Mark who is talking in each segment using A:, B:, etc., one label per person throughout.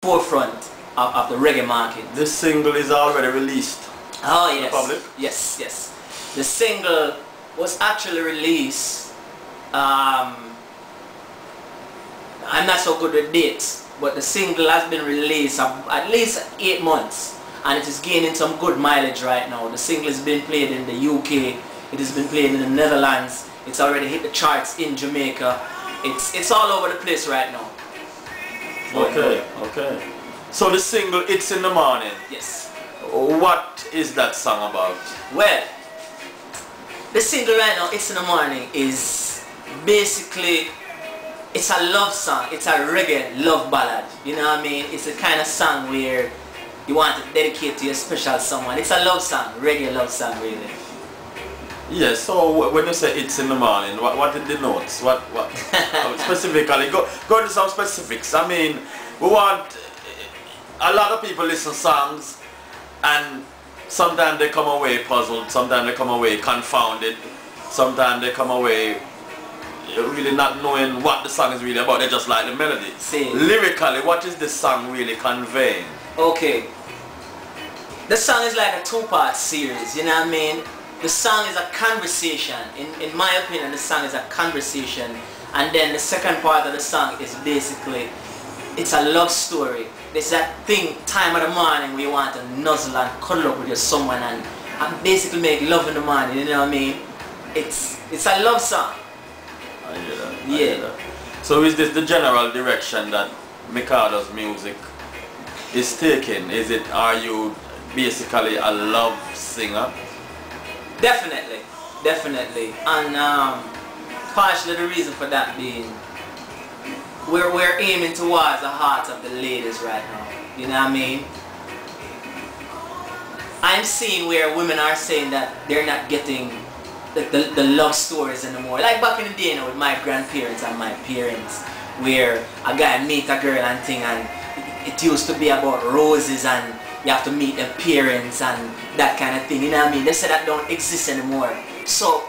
A: forefront of the reggae market.
B: This single is already released.
A: Oh
B: to
A: yes.
B: the public?
A: Yes, yes. The single was actually released. I'm not so good with dates, but the single has been released at least 8 months, and it is gaining some good mileage right now. The single has been played in the UK, it has been played in the Netherlands, it's already hit the charts in Jamaica. It's all over the place right now.
B: Okay, okay. So the single It's in the Morning.
A: Yes.
B: What is that song about?
A: Well, the single right now, It's in the Morning, is basically, it's a love song. It's a reggae love ballad. You know what I mean? It's a kind of song where you want to dedicate to your special someone. It's a love song, reggae love song really.
B: Yes, so when you say It's in the Morning, what are the notes? What specifically? Go into some specifics. I mean, we want, a lot of people listen to songs and sometimes they come away puzzled, sometimes they come away confounded, sometimes they come away really not knowing what the song is really about. They just like the melody.
A: See.
B: Lyrically, what is the song really conveying?
A: Okay. The song is like a 2-part series, you know what I mean? The song is a conversation. In my opinion, the song is a conversation. And then the second part of the song is basically, it's a love story. There's that thing, time of the morning where you want to nuzzle and cuddle up with your someone and basically make love in the morning, you know what I mean? It's a love song.
B: I hear that.
A: Yeah.
B: I hear that. So is this the general direction that Mechado's music is taking? Are you basically a love singer?
A: Definitely, definitely. And partially the reason for that being, we're aiming towards the hearts of the ladies right now. You know what I mean? I'm seeing where women are saying that they're not getting the love stories anymore. Like back in the day, you know, with my grandparents and my parents, where a guy meet a girl and thing, and it used to be about roses and you have to meet their parents and that kind of thing, you know what I mean? They say that don't exist anymore. So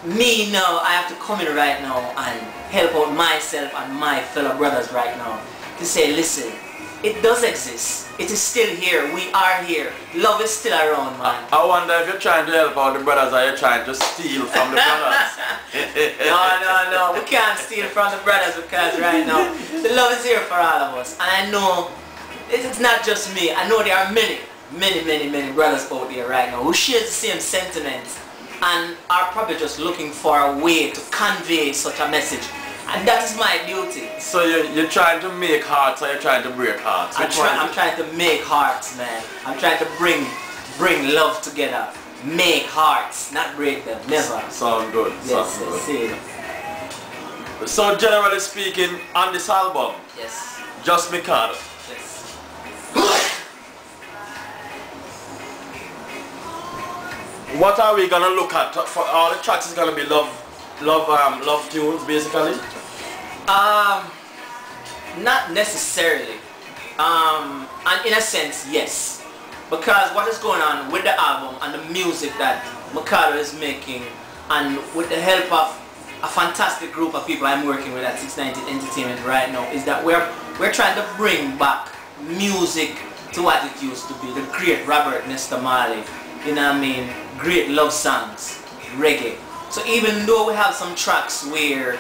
A: me now, I have to come in right now and help out myself and my fellow brothers right now to say, listen, it does exist. It is still here. We are here. Love is still around, man.
B: I wonder if you're trying to help out the brothers or you're trying to steal from the brothers.
A: No. We can't steal from the brothers because right now, the love is here for all of us. And I know it's not just me. I know there are many brothers out there right now who share the same sentiments and are probably just looking for a way to convey such a message. And that is my duty.
B: So you're trying to make hearts or you're trying to break hearts?
A: I'm trying to make hearts, man. I'm trying to bring love together. Make hearts, not break them. Never.
B: Sound good.
A: Yes,
B: Sound good.
A: see.
B: So generally speaking, on this album,
A: Yes.
B: just Mechado.
A: Yes.
B: What are we gonna look at? For all the tracks is gonna be love tunes basically?
A: Not necessarily. And in a sense, yes. Because what is going on with the album and the music that Mechado is making, and with the help of a fantastic group of people I'm working with at 690 Entertainment right now, is that we're trying to bring back music to what it used to be. The great Robert Nesta Marley, you know what I mean? Great love songs, reggae. So even though we have some tracks where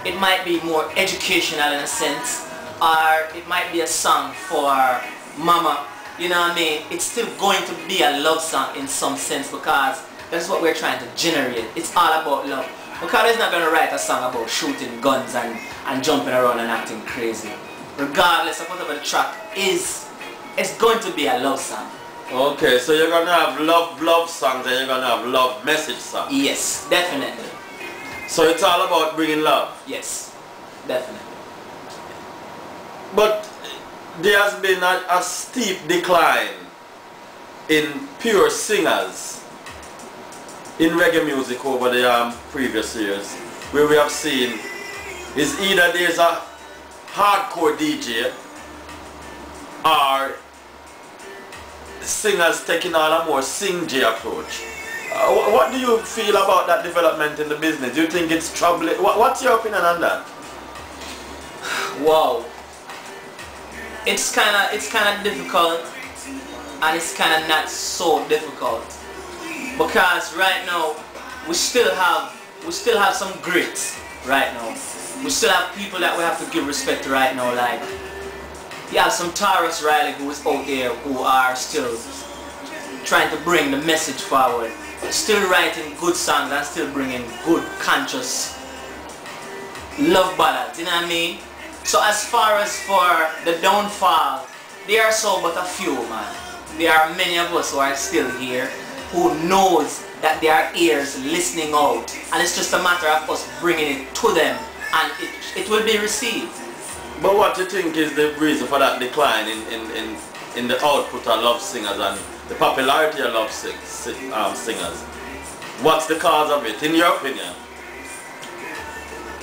A: it might be more educational in a sense, or it might be a song for mama, you know what I mean, it's still going to be a love song in some sense because that's what we're trying to generate. It's all about love. Mechado is not going to write a song about shooting guns and jumping around and acting crazy. Regardless of whatever the track is, it's going to be a love song.
B: Okay, so you're gonna have love songs and you're gonna have love message songs.
A: Yes, definitely.
B: So it's all about bringing love.
A: Yes, definitely.
B: But there has been a steep decline in pure singers in reggae music over the previous years, where we have seen is either there's a hardcore DJ or singers taking on a more sing-J approach. What do you feel about that development in the business? Do you think it's troubling? What's your opinion on that?
A: Wow. it's kind of difficult, and it's kind of not so difficult, because right now we still have some greats right now. We still have people that we have to give respect to right now. Like, you have some Taurus Riley who is out there who are still trying to bring the message forward, still writing good songs and still bringing good conscious love ballads, you know what I mean? So as far as for the downfall, there are so but a few, man. There are many of us who are still here who knows that there are ears listening out, and it's just a matter of us bringing it to them, and it will be received.
B: But what do you think is the reason for that decline in the output of love singers and the popularity of love singers? What's the cause of it, in your opinion?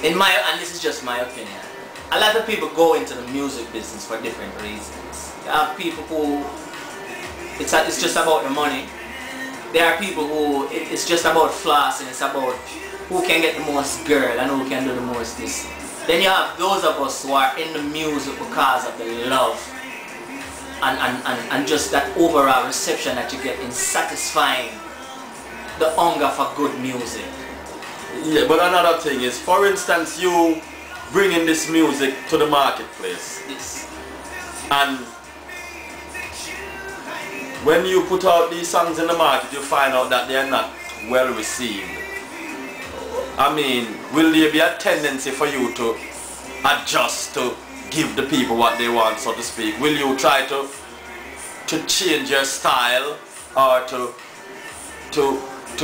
A: And this is just my opinion, a lot of people go into the music business for different reasons. You have people who it's just about the money. There are people who it's just about flossing, it's about who can get the most girl and who can do the most this. Then you have those of us who are in the music because of the love and just that overall reception that you get in satisfying the hunger for good music.
B: Yeah, but another thing is, for instance, you bringing this music to the marketplace.
A: Yes.
B: And when you put out these songs in the market, you find out that they are not well received. I mean, will there be a tendency for you to adjust to give the people what they want, so to speak? Will you try to change your style, or to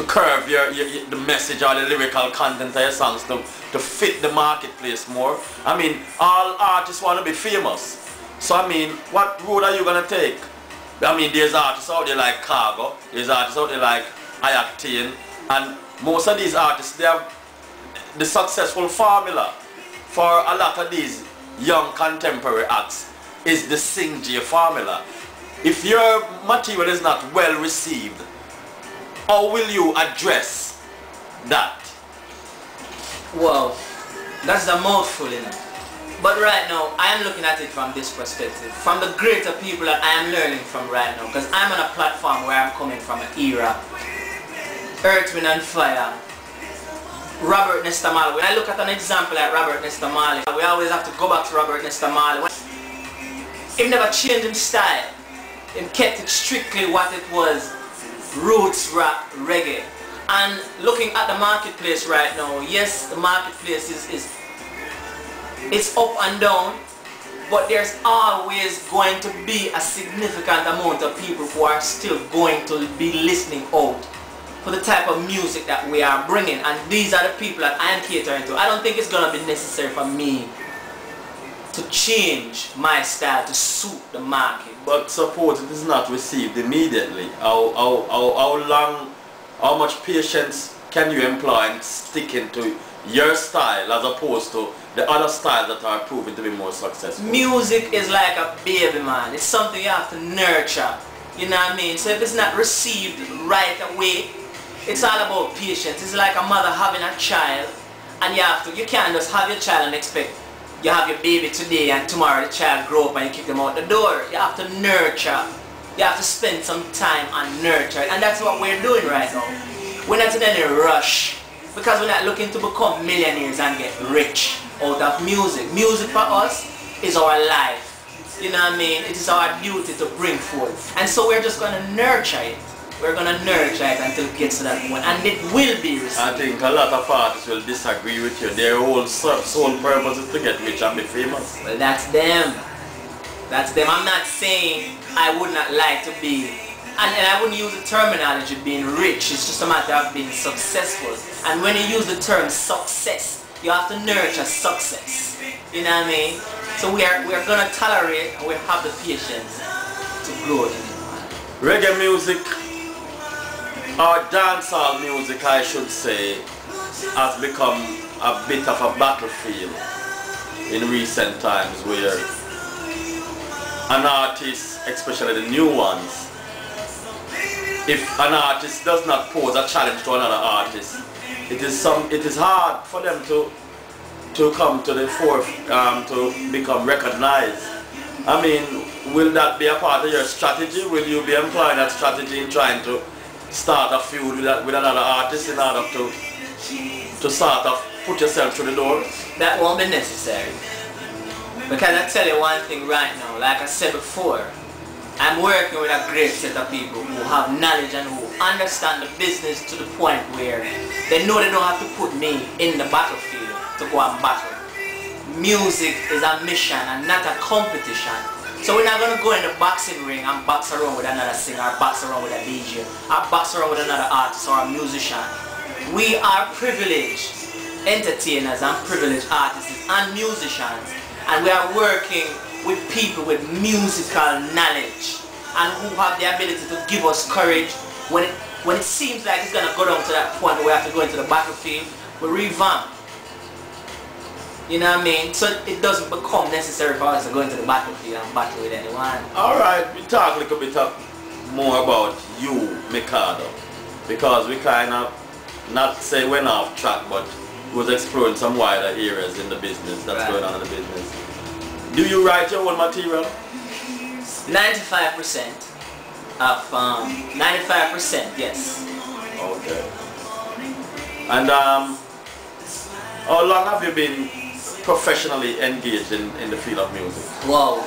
B: curve the message or the lyrical content of your songs to fit the marketplace more? I mean, all artists want to be famous. So I mean, what road are you going to take? I mean, there's artists out there like Cargo, there's artists out there like Ayactane, and most of these artists, they have the successful formula for a lot of these young contemporary acts is the Sing J formula. If your material is not well received, how will you address that?
A: Well, that's a mouthful, you know. But right now, I am looking at it from this perspective, from the greater people that I am learning from right now, because I'm on a platform where I'm coming from an era, Earth, Wind and Fire, Robert Nesta Marley. When I look at an example like Robert Nesta Marley, we always have to go back to Robert Nesta Marley. He never changed his style. He kept it strictly what it was, roots rap, reggae. And looking at the marketplace right now, yes, the marketplace is it's up and down, but there's always going to be a significant amount of people who are still going to be listening out for the type of music that we are bringing, and these are the people that I am catering to. I don't think it's going to be necessary for me to change my style to suit the market.
B: But suppose it is not received immediately, how much patience can you employ in sticking to your style as opposed to the other styles that are proven to be more successful?
A: Music is like a baby, man. It's something you have to nurture. You know what I mean? So if it's not received right away, it's all about patience. It's like a mother having a child, and you can't just have your child and expect you have your baby today and tomorrow the child grow up and you kick them out the door. You have to nurture. You have to spend some time and nurture it. And that's what we're doing right now. We're not in any rush, because we're not looking to become millionaires and get rich out of music. Music for us is our life. You know what I mean? It is our duty to bring forth. And so we're just going to nurture it. We're going to nurture it until it gets to that point. And it will be received.
B: I think a lot of artists will disagree with you. Their whole sole purpose is to get rich and be famous.
A: Well, that's them. That's them. I'm not saying I would not like to be, and I wouldn't use the terminology being rich. It's just a matter of being successful. And when you use the term success, you have to nurture success. You know what I mean? So we're gonna tolerate, and we have the patience to grow in it.
B: Reggae music, or dancehall music, I should say, has become a bit of a battlefield in recent times, where an artist, especially the new ones, if an artist does not pose a challenge to another artist, it is hard for them to come to the fore, to become recognized. I mean, will that be a part of your strategy? Will you be employing that strategy in trying to start a feud with another artist in order to sort of put yourself through the door?
A: That won't be necessary. Because I tell you one thing right now, like I said before, I'm working with a great set of people who have knowledge and who understand the business to the point where they know they don't have to put me in the battlefield to go and battle. Music is a mission and not a competition. So we're not going to go in the boxing ring and box around with another singer, or box around with a DJ, or box around with another artist or a musician. We are privileged entertainers and privileged artists and musicians, and we are working with people with musical knowledge and who have the ability to give us courage when it seems like it's going to go down to that point where we have to go into the battlefield. We revamp. You know what I mean? So it doesn't become necessary for us to go into the battlefield and battle with anyone.
B: Alright, we talk a little bit more about you, Mechado, because we kind of, not say went off track, but was exploring some wider areas in the business that's going on in the business. Do you write your own material?
A: 95% of 95%, yes.
B: Okay. And how long have you been professionally engaged in the field of music?
A: Wow.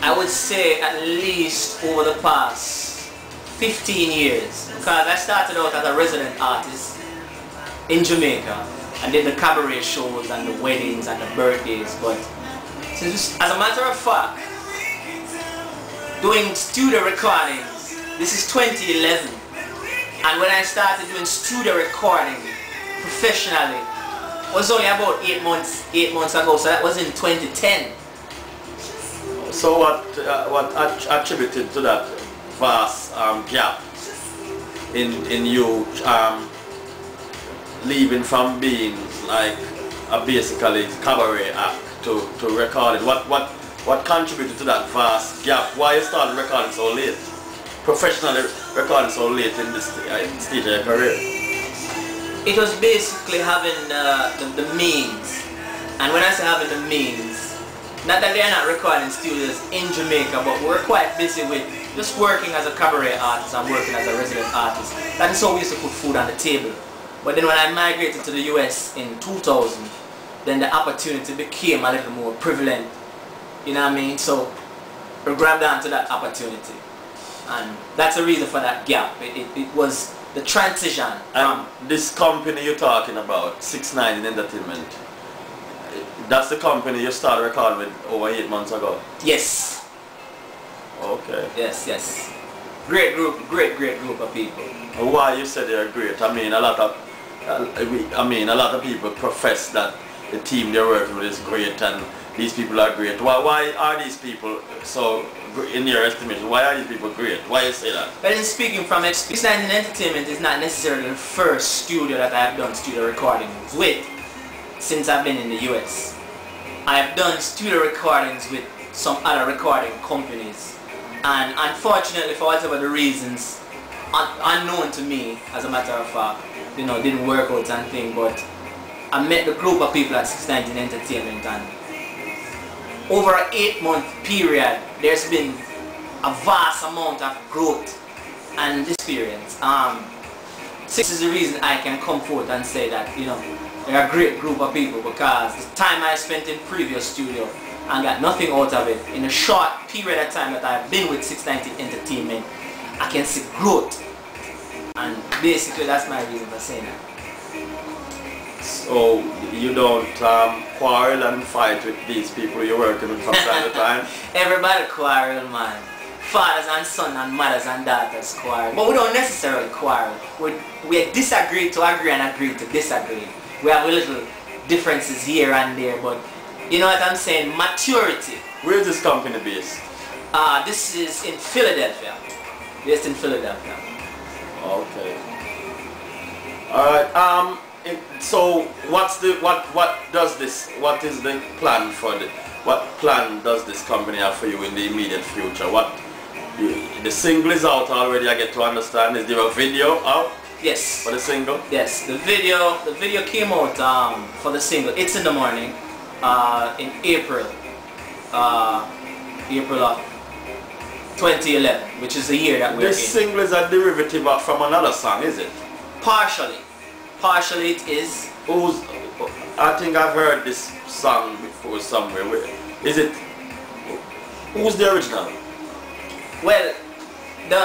A: I would say at least over the past 15 years. Because I started out as a resident artist in Jamaica and did the cabaret shows and the weddings and the birthdays, but as a matter of fact, doing studio recordings, this is 2011, and when I started doing studio recording professionally, it was only about 8 months ago, so that was in 2010.
B: So what attributed to that vast gap in you leaving from being like a basically cabaret act to recording? What contributed to that vast gap? Why you started recording so late? Professionally recording so late in this stage of your career?
A: It was basically having the means. And when I say having the means, not that they are not recording studios in Jamaica, but we're quite busy with just working as a cabaret artist and working as a resident artist. That is how we used to put food on the table. But then when I migrated to the US in 2000, then the opportunity became a little more prevalent. You know what I mean? So we grabbed onto that opportunity. And that's the reason for that gap. It was the transition.
B: And this company you're talking about, 6ix9ine Entertainment, that's the company you started recording with over 8 months ago?
A: Yes.
B: Okay.
A: Yes. Great group of people.
B: Why you said they're great? I mean, a lot of people profess that the team they're working with is great and these people are great. Why are these people so, in your estimation, why are these people great? Why you say that?
A: Well, in speaking from experience, 6ix9ine Entertainment is not necessarily the first studio that I have done studio recordings with since I've been in the US. I have done studio recordings with some other recording companies, and unfortunately, for whatever the reasons, unknown to me, as a matter of fact, you know, didn't work out and thing, but I met the group of people at 6ix9ine Entertainment, and over an 8-month period, there's been a vast amount of growth and experience. This is the reason I can come forth and say that, you know, they're a great group of people, because the time I spent in previous studio and got nothing out of it, in a short period of time that I've been with 6ix9ine Entertainment, I can see growth. And basically that's my reason for saying that.
B: So you don't quarrel and fight with these people you're working with from time to time?
A: Everybody quarrel, man. Fathers and sons and mothers and daughters quarrel. But we don't necessarily quarrel. We disagree to agree and agree to disagree. We have a little differences here and there, but you know what I'm saying? Maturity.
B: Where is this company based?
A: This is in Philadelphia. Based in Philadelphia.
B: Okay. Alright, so what is the plan for what plan does this company have for you in the immediate future? The single is out already, I get to understand. Is there a video out?
A: Yes.
B: For the single?
A: Yes, the video came out for the single. It's in the morning in April. April of 2011, which is the year that we're in.
B: This single is a derivative from another song, is it?
A: Partially. Partially it is.
B: I think I've heard this song before somewhere. Is it? Who's the original?
A: Well, the